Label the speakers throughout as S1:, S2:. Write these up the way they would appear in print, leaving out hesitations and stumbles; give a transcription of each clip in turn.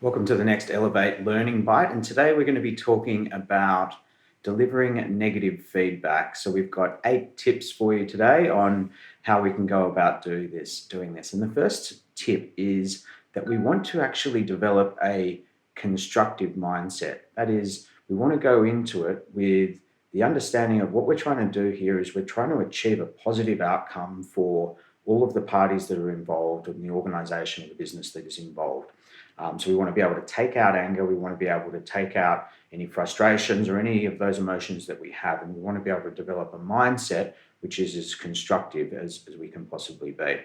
S1: Welcome to the next Elevate Learning Bite, and today we're going to be talking about delivering negative feedback. So we've got 8 tips for you today on how we can go about doing this. And the first tip is that we want to actually develop a constructive mindset. That is, we want to go into it with the understanding of what we're trying to do here is we're trying to achieve a positive outcome for all of the parties that are involved in the organization or the business that is involved. So we want to be able to take out anger, we want to be able to take out any frustrations or any of those emotions that we have, and we want to be able to develop a mindset which is as constructive as we can possibly be.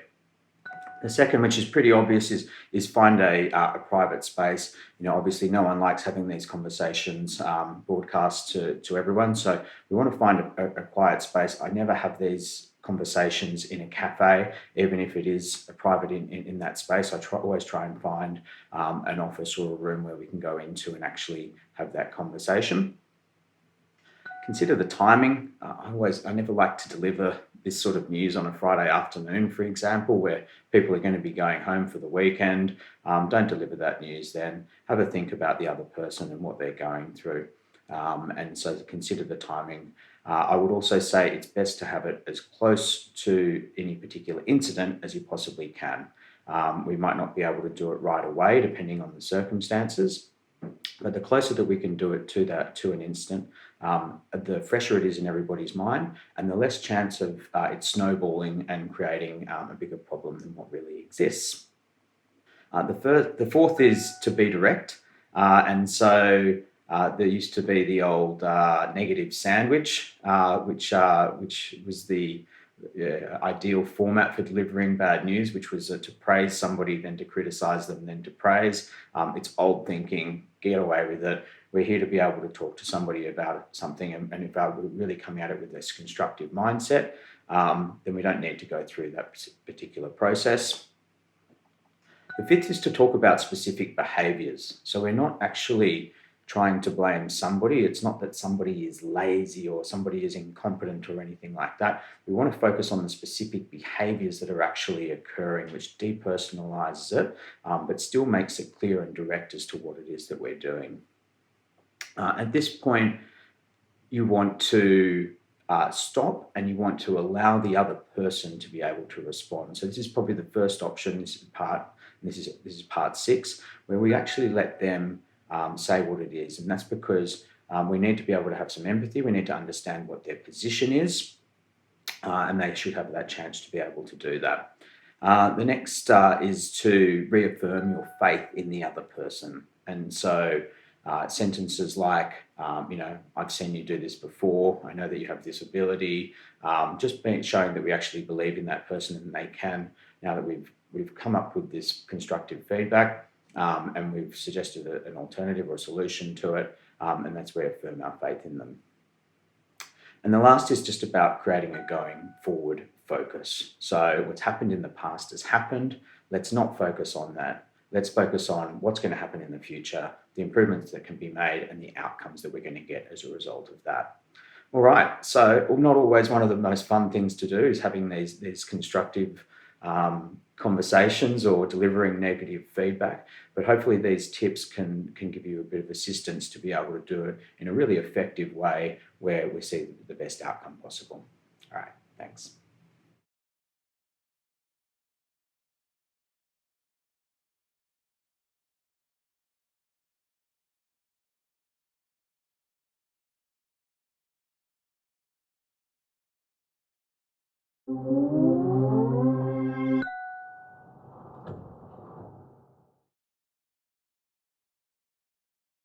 S1: The second, which is pretty obvious, is find a private space. Obviously no one likes having these conversations broadcast to everyone, so we want to find a quiet space. I never have these conversations in a cafe, even if it is a private in that space. I always try and find an office or a room where we can go into and actually have that conversation. Consider the timing. I never like to deliver this sort of news on a Friday afternoon, for example, where people are going to be going home for the weekend. Don't deliver that news then. Have a think about the other person and what they're going through. And so consider the timing. I would also say it's best to have it as close to any particular incident as you possibly can. We might not be able to do it right away, depending on the circumstances, but the closer that we can do it to an incident, the fresher it is in everybody's mind, and the less chance of it snowballing and creating a bigger problem than what really exists. The fourth is to be direct, and so there used to be the old negative sandwich, which was the ideal format for delivering bad news, which was to praise somebody, then to criticize them, then to praise. It's old thinking. Get away with it. We're here to be able to talk to somebody about something, and if we're really coming at it with this constructive mindset, then we don't need to go through that particular process. The fifth is to talk about specific behaviors. So we're not actually trying to blame somebody. It's not that somebody is lazy or somebody is incompetent or anything like that. We want to focus on the specific behaviors that are actually occurring, which depersonalizes it, but still makes it clear and direct as to what it is that we're doing. At this point, you want to stop and you want to allow the other person to be able to respond. So this is probably the first option. This is part 6, where we actually let them say what it is. And that's because we need to be able to have some empathy. We need to understand what their position is, and they should have that chance to be able to do that. The next is to reaffirm your faith in the other person. And so sentences like, I've seen you do this before. I know that you have this ability. Just showing that we actually believe in that person and they can, now that we've come up with this constructive feedback, and we've suggested an alternative or a solution to it, and that's reaffirm our faith in them. And the last is just about creating a going forward focus. So what's happened in the past has happened. Let's not focus on that. Let's focus on what's going to happen in the future, the improvements that can be made, and the outcomes that we're going to get as a result of that. All right, so not always one of the most fun things to do is having these constructive conversations or delivering negative feedback, but hopefully these tips can give you a bit of assistance to be able to do it in a really effective way where we see the best outcome possible. All right, thanks.